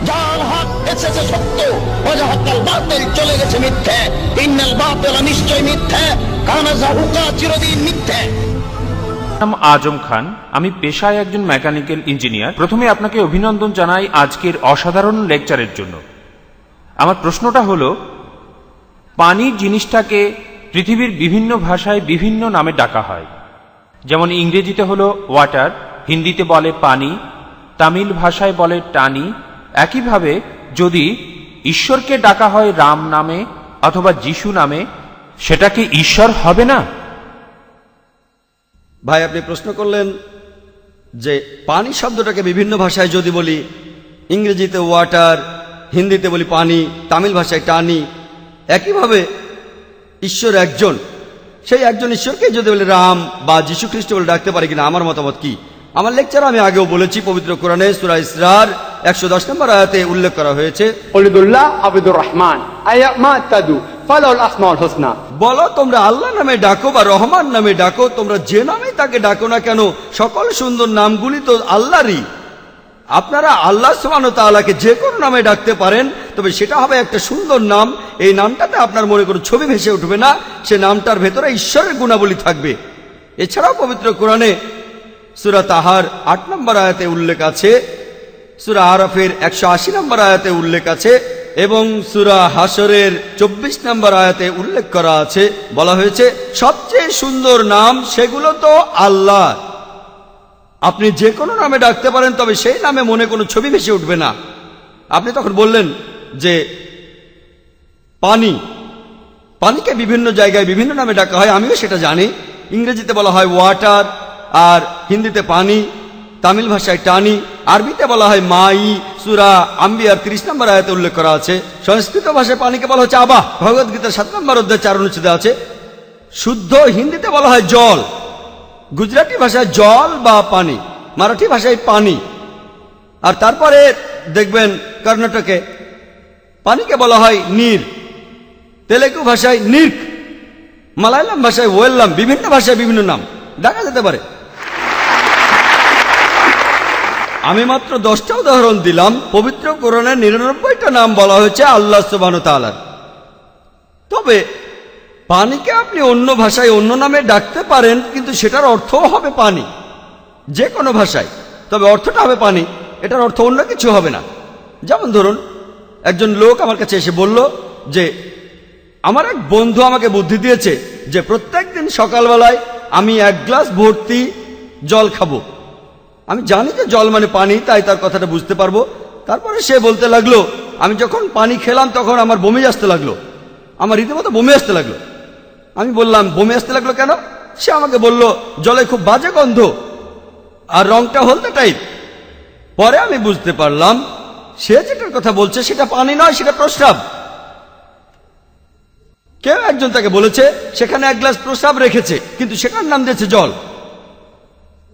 যার হক এসেছে সত্য, ওয়াজাহাকাল বাতিল চলে গেছে মিথ্যে। ইন্নাল বাতিল নিশ্চয় মিথ্যে, কানা যাহুকা চিরদিন মিথ্যে। নাম আজম খান, আমি পেশায় একজন মেকানিক্যাল ইঞ্জিনিয়ার। প্রথমে আপনাকে অভিনন্দন জানাই আজকের অসাধারণ লেকচারের জন্য। আমার প্রশ্নটা হলো, পানি জিনিসটাকে পৃথিবীর বিভিন্ন ভাষায় বিভিন্ন নামে ডাকা হয়। যেমন ইংরেজিতে হলো ওয়াটার, হিন্দিতে বলে পানি, তামিল ভাষায় বলে টানি। একইভাবে যদি ঈশ্বরকে ডাকা হয় রাম নামে অথবা যিশু নামে, সেটা কি ঈশ্বর হবে না? ভাই, আপনি প্রশ্ন করলেন যে পানি শব্দটাকে বিভিন্ন ভাষায় যদি বলি, ইংরেজিতে ওয়াটার, হিন্দিতে বলি পানি, তামিল ভাষায় টানি, একইভাবে ঈশ্বর একজন, সেই একজন ঈশ্বরকে যদি বলি রাম বা যীশু খ্রিস্ট বলে ডাকতে পারি কিনা, আমার মতামত কি? আমার লেকচারে আমি আগেও বলেছি, পবিত্র কোরআনে সূরা ইসরার 110 নম্বর আয়াতে উল্লেখ করা হয়েছে, উলিদুল্লাহ আবিদুর রহমান আয়ামা তাদু ফালাউল আসমাউল হুসনা। বলো তোমরা আল্লাহ নামে ডাকো বা রহমান নামে ডাকো, তোমরা যে নামে তাকে ডাকো না কেন, সকল সুন্দর নামগুলি তো আল্লাহরই। আপনারা আল্লাহ সুবহানাহু ওয়া তাআলাকে যে কোনো নামে ডাকতে পারেন, তবে সেটা হবে একটা সুন্দর নাম। এই নামটাতে আপনার মনে কোনো ছবি ভেসে উঠবে না, সে নামটার ভেতরে ঈশ্বরের গুণাবলী থাকবে। এছাড়াও পবিত্র কোরআনে সূরা তাহার 8 নম্বর আয়াতে উল্লেখ আছে, সূরা আরাফের 180 নম্বর আয়াতে উল্লেখ আছে, এবং সূরা হাশরের 24 নম্বর আয়াতে উল্লেখ করা আছে, বলা হয়েছে সবচেয়ে সুন্দর নাম সেগুলো তো আল্লাহ। আপনি যে কোনো নামে ডাকতে পারেন, তবে সেই নামে মনে কোনো ছবি ভেসে উঠবে না। আপনি তখন বললেন যে পানি, পানিকে বিভিন্ন জায়গায় বিভিন্ন নামে ডাকা হয়, আমিও সেটা জানি। ইংরেজিতে বলা হয় ওয়াটার, আর হিন্দিতে পানি, তামিল ভাষায় টানি, আরবিতে বলা হয় মাই, সূরা আম্বিয়ার 30 নম্বর আয়াতে উল্লেখ করা আছে। সংস্কৃত ভাষায় পানিকে বলা হচ্ছে আবাহ, ভগবদ্গীতার 7 নম্বর অধ্যায় 4 অনুচ্ছেদে আছে। শুদ্ধ হিন্দিতে বলা হয় জল, গুজরাটি ভাষায় জল বা পানি, মারাঠি ভাষায় পানি, আর তারপরে দেখবেন কর্ণাটকে পানিকে বলা হয় নীর, তেলেগু ভাষায় নির্ক, মালায়ালাম ভাষায় ওয়েল্লাম, বিভিন্ন ভাষায় বিভিন্ন নাম দেখা যেতে পারে। আমি মাত্র 10টা উদাহরণ দিলাম। পবিত্র কোরআনের 99টা নাম বলা হয়েছে আল্লাহ সুবহানাহু ওয়া তাআলার। তবে পানিকে আপনি অন্য ভাষায় অন্য নামে ডাকতে পারেন, কিন্তু সেটার অর্থও হবে পানি, যে কোনো ভাষায়, তবে অর্থটা হবে পানি, এটার অর্থ অন্য কিছু হবে না। যেমন ধরুন, একজন লোক আমার কাছে এসে বলল যে আমার এক বন্ধু আমাকে বুদ্ধি দিয়েছে যে প্রত্যেক দিন সকালবেলায় আমি 1 গ্লাস ভর্তি জল খাবো। আমি জানি যে জল মানে পানি, তাই তার কথাটা বুঝতে পারবো। তারপরে সে বলতে লাগলো, আমি যখন পানি খেলাম তখন আমার বমি আসতে লাগলো, আমার রীতিমতো বমি আসতে লাগলো। আমি বললাম বমি আসতে লাগলো কেন? সে আমাকে বলল জলে খুব বাজে গন্ধ আর রংটা হলদে টাইপ। পরে আমি বুঝতে পারলাম সে যেটার কথা বলছে সেটা পানি নয়, সেটা প্রস্রাব। কেউ একজন তাকে বলেছে সেখানে 1 গ্লাস প্রস্রাব রেখেছে, কিন্তু সেখানে নাম দিয়েছে জল।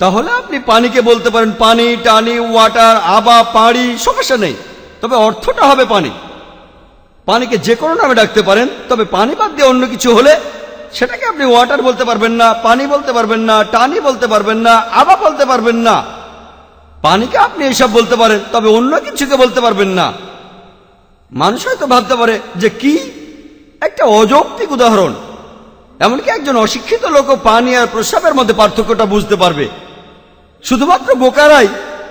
তাহলে আপনি পানিকে বলতে পারেন পানি, টানি, ওয়াটার, আবা, পাড়ি, সমস্যা নেই, তবে অর্থটা হবে পানি। পানিকে যে কোনো নামে ডাকতে পারেন, তবে পানি বাদ দিয়ে অন্য কিছু হলে সেটাকে আপনি ওয়াটার বলতে পারবেন না, পানি বলতে পারবেন না, টানি বলতে পারবেন না, আবা বলতে পারবেন না। পানিকে আপনি এসব বলতে পারেন, তবে অন্য কিছুকে বলতে পারবেন না। মানুষ হয়তো ভাবতে পারে যে কি একটা অযৌক্তিক উদাহরণ, এমনকি একজন অশিক্ষিত লোকও পানি আর প্রস্রাবের মধ্যে পার্থক্যটা বুঝতে পারবে। শুধুমাত্র বোকারাই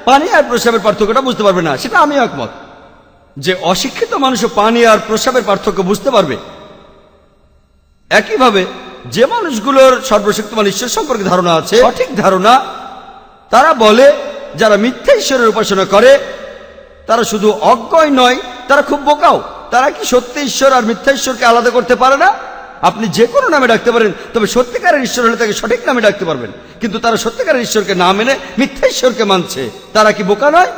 পানি আর প্রস্রাবের পার্থক্যটা বুঝতে পারবে না, সেটা আমি একমত যে অশিক্ষিত মানুষও পানি আর প্রস্রাবের পার্থক্য বুঝতে পারবে। একইভাবে যে মানুষগুলোর সর্বশক্তিমান ঈশ্বর সম্পর্কে ধারণা আছে, সঠিক ধারণা, তারা বলে যারা মিথ্যা ঈশ্বরের উপাসনা করে তারা শুধু অজ্ঞই নয়, তারা খুব বোকাও। তারা কি সত্যি ঈশ্বর আর মিথ্যা ঈশ্বরকে আলাদা করতে পারে না? আপনি যে কোনো নামে ডাকতে পারেন, তবে সত্যিকারের ঈশ্বর হলে তাকে সঠিক নামে ডাকতে পারবেন। কিন্তু তারা সত্যিকারের ঈশ্বরকে না মেনে মিথ্যা ঈশ্বরকে মানছে। তারা কি বোকা নয়?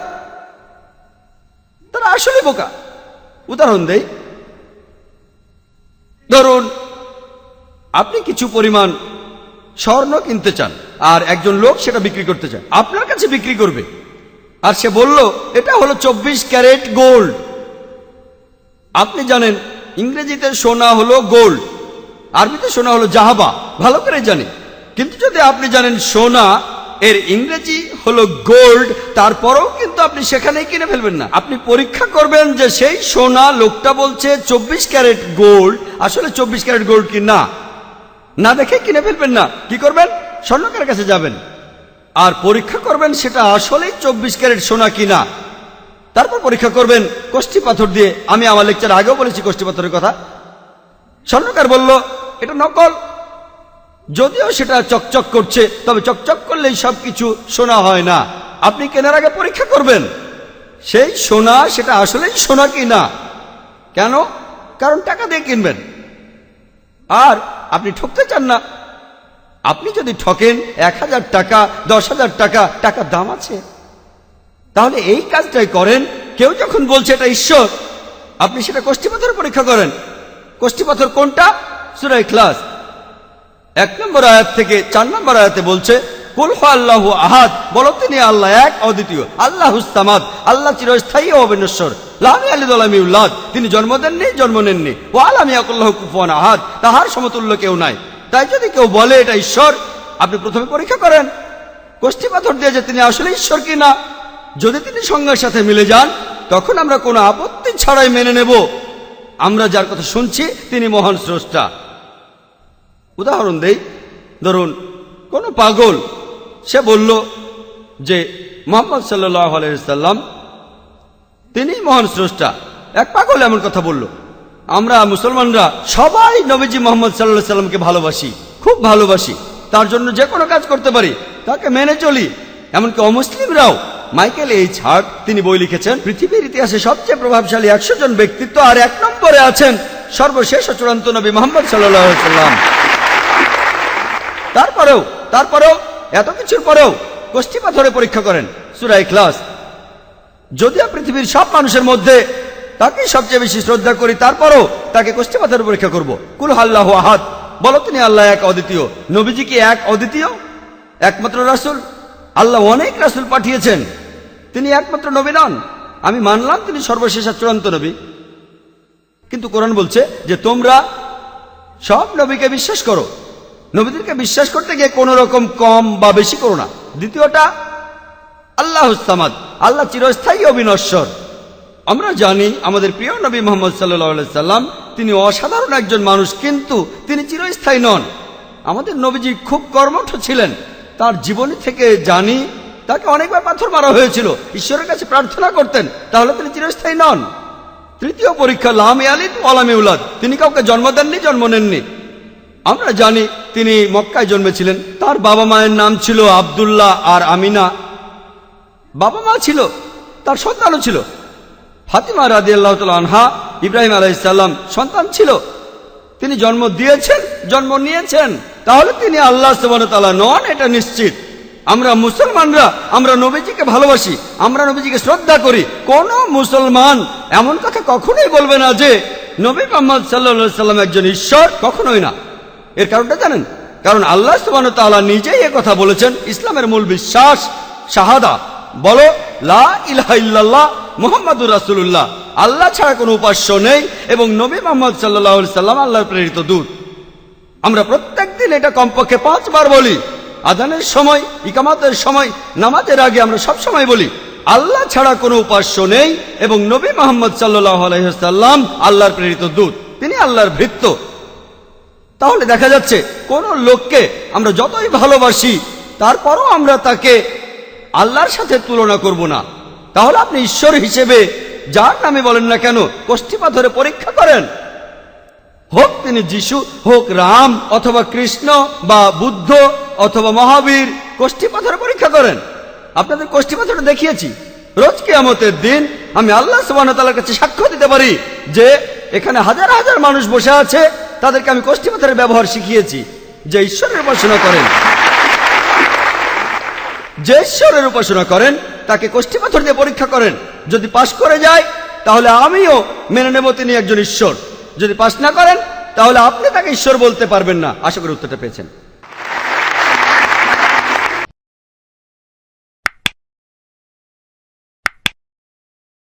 তারা আসলে বোকা। উদাহরণ দেই, ধরুন আপনি কিছু পরিমাণ স্বর্ণ কিনতে চান, আর একজন লোক সেটা বিক্রি করতে চান, আপনার কাছে বিক্রি করবে, আর সে বলল এটা হলো 24 ক্যারেট গোল্ড। আপনি জানেন ইংরেজিতে সোনা হলো গোল্ড, আরবিতে সোনা হলো জাহাবা, ভালো করে জানি। কিন্তু যদি আপনি জানেন সোনা এর ইংরেজি হলো গোল্ড, তারপরেও কিন্তু আপনি সেখানেই কিনে ফেলবেন না। আপনি পরীক্ষা করবেন যে সেই সোনা লোকটা বলছে 24 ক্যারেট গোল্ড, আসলে 24 ক্যারেট গোল্ড কি না, না দেখে কিনে ফেলবেন না। কি করবেন? স্বর্ণকারের কাছে যাবেন আর পরীক্ষা করবেন সেটা আসলেই 24 ক্যারেট সোনা কিনা। তারপর পরীক্ষা করবেন কষ্টি পাথর দিয়ে। আমি আমার লেকচার আগেও বলেছি কষ্টি পাথরের কথা। স্বর্ণকার বলল এটা নকল, যদিও সেটা চকচক করছে, তবে চকচক করলেই সবকিছু সোনা হয় না। আপনি কেনার আগে পরীক্ষা করবেন সেই সোনা সেটা আসলেই সোনা কিনা। কেন? কারণ টাকা দিয়ে কিনবেন আর আপনি ঠকতে চান না। আপনি যদি ঠকেন 1000 টাকা 10,000 টাকা, টাকার দাম আছে, তাহলে এই কাজটাই করেন। কেউ যখন বলছে এটা ঈশ্বর, আপনি সেটা কষ্টি পাথরে পরীক্ষা করেন। কষ্টি পাথর কোনটা? সূরা ইখলাস 1 নম্বর আয়াত থেকে 4 নম্বর আয়াতে বলছে কুল হু আল্লাহু আহাদ, বলো তিনি আল্লাহ এক অদ্বিতীয়, আল্লাহুস সামাদ, আল্লাহ চিরস্থায়ী ও অবিনশ্বর, লাম ইয়ালিদ ওয়া লাম ইউলাদ, তিনি জন্ম দেননি জন্ম নেননি, ওয়া লাম ইয়াকুল লাহু কুফুয়ান আহাদ, তাহার সমতুল্য কেউ নাই। তাই যদি কেউ বলে এটা ঈশ্বর, আপনি প্রথমে পরীক্ষা করেন কষ্টি পাথর দিয়ে যে তিনি আসলে ঈশ্বর কিনা। যদি তিনি সংজ্ঞার সাথে মিলে যান, তখন আমরা কোনো আপত্তি ছাড়াই মেনে নেব আমরা যার কথা শুনছি তিনি মহান স্রষ্টা। উদাহরণ দেই, ধরুন কোন পাগল সে বলল যে মুহাম্মদ সাল্লাল্লাহু আলাইহি ওয়াসাল্লাম তিনি মহান স্রষ্টা। এক পাগল এমন কথা বলল। আমরা মুসলমানরা সবাই নবীজি মুহাম্মদ সাল্লাল্লাহু আলাইহি ওয়াসাল্লামকে ভালোবাসি, খুব ভালোবাসি, তার জন্য যে কোনো কাজ করতে পারি, তাকে মেনে চলি। এমনকি অমুসলিমরাও। মাইকেল এইচ হার্ট তিনি বই লিখেছেন পৃথিবীর ইতিহাসে সবচেয়ে প্রভাবশালী 100 জন ব্যক্তিত্ব, আর 1 নম্বরে আছেন সর্বশেষ ও চূড়ান্ত নবী মুহাম্মদ সাল্লাল্লাহু আলাইহি ওয়াসাল্লাম। তারপরেও এত কিছুর পরেও কষ্টি পাথরে পরীক্ষা করেন। সূরা ইখলাস, যদিও পৃথিবীর সব মানুষের মধ্যে তাকে সবচেয়ে বেশি শ্রদ্ধা করি, তারপরও তাকে কষ্টি পাথরে পরীক্ষা করব। কুল হু আল্লাহু আহাদ, বলো তিনি আল্লাহ এক অদ্বিতীয়। নবীজি কি এক অদ্বিতীয়, একমাত্র রাসূল? আল্লাহ অনেক রাসূল পাঠিয়েছেন, তিনি একমাত্র নবী নন। আমি মানলাম তিনি সর্বশেষ আর চূড়ান্ত নবী, কিন্তু কোরআন বলছে যে তোমরা সব নবীকে বিশ্বাস করো। নবীদেরকে বিশ্বাস করতে গিয়ে কোন রকম কম বা বেশি করো না। দ্বিতীয়টা আল্লাহুস সামাদ, আল্লাহ চিরস্থায়ী অবিনশ্বর। আমরা জানি আমাদের প্রিয় নবী মুহাম্মদ সাল্লাল্লাহু আলাইহি সাল্লাম তিনি অসাধারণ একজন মানুষ, কিন্তু তিনি চিরস্থায়ী নন। আমাদের নবীজি খুব কর্মঠ ছিলেন। তার জীবনী থেকে জানি তাকে অনেকবার পাথর মারা হয়েছিল, ঈশ্বরের কাছে প্রার্থনা করতেন, তাহলে তিনি চিরস্থায়ী নন। তৃতীয় পরীক্ষা লাম ইয়ালিদ ওয়া লাম ইউলাদ, তিনি কাউকে জন্ম দেননি জন্ম নেননি। আমরা জানি তিনি মক্কায় জন্মেছিলেন, তার বাবা মায়ের নাম ছিল আব্দুল্লাহ আর আমিনা। বাবা মা ছিল, তার সন্তানও ছিল। ফাতিমা রাদিয়াল্লাহু তাআলা আনহা, ইব্রাহিম আলাইহিস সালাম সন্তান ছিল। তিনি জন্ম দিয়েছেন, জন্ম নিয়েছেন, তাহলে তিনি আল্লাহ সুবহানাহু ওয়া তাআলা নন, এটা নিশ্চিত। আমরা মুসলমানরা আমরা নবীজিকে ভালোবাসি, আমরা নবীজিকে শ্রদ্ধা করি। কোন মুসলমান এমন কথা কখনোই বলবে না যে নবী মুহাম্মদ সাল্লাল্লাহু আলাইহি সাল্লাম একজন ঈশ্বর, কখনোই না। এর কারণটা জানেন? কারণ আল্লাহ সুবহানাহু ওয়া তাআলা নিজেই এই কথা বলেছেন। ইসলামের মূল বিশ্বাস শাহাদা, বলো লা ইলাহা ইল্লাল্লাহ মুহাম্মাদুর রাসূলুল্লাহ, আল্লাহ ছাড়া কোনো উপাস্য নেই এবং নবী মুহাম্মদ সাল্লাল্লাহু আলাইহি সাল্লাম আল্লাহর প্রেরিত দূত। আমরা প্রত্যেকদিন এটা কমপক্ষে 5 বার বলি। আযানের সময়, ইকামতের সময়, নামাজের আগে আমরা সব সময় বলি আল্লাহ ছাড়া কোনো উপাস্য নেই এবং নবী মুহাম্মদ সাল্লাল্লাহু আলাইহি সাল্লাম আল্লাহর প্রেরিত দূত, তিনি আল্লাহর ভৃত্য। তাহলে দেখা যাচ্ছে কোন লোককে আমরা যতই ভালোবাসি, তারপরও আমরা তাকে আল্লাহর সাথে তুলনা করব না। তাহলে আপনি ঈশ্বর হিসেবে যার নামে বলেন না কেন, কষ্টি পাথরে পরীক্ষা করেন। হোক তিনি যিশু, হোক রাম অথবা কৃষ্ণ বা বুদ্ধ অথবা মহাবীর, কষ্টি পাথরে পরীক্ষা করেন। আপনাদের কষ্টি পাথরে দেখিয়েছি। রোজ কিয়ামতের দিন আমি আল্লাহ সুবহানাহু ওয়া তাআলার কাছে সাক্ষ্য দিতে পারি যে এখানে হাজার হাজার মানুষ বসে আছে, তাদেরকে আমি কষ্টি পাথরের ব্যবহার শিখিয়েছি। যে ঈশ্বরের উপাসনা করেন, যে ঈশ্বরের উপাসনা করেন তাকে কষ্টি পাথর দিয়ে পরীক্ষা করেন। যদি পাশ করে যায় তাহলে আমিও মেনে নেব তিনি একজন ঈশ্বর। যদি পাশ না করেন তাহলে আপনি তাকে ঈশ্বর বলতে পারবেন না। আশা করি উত্তরটা পেয়েছেন।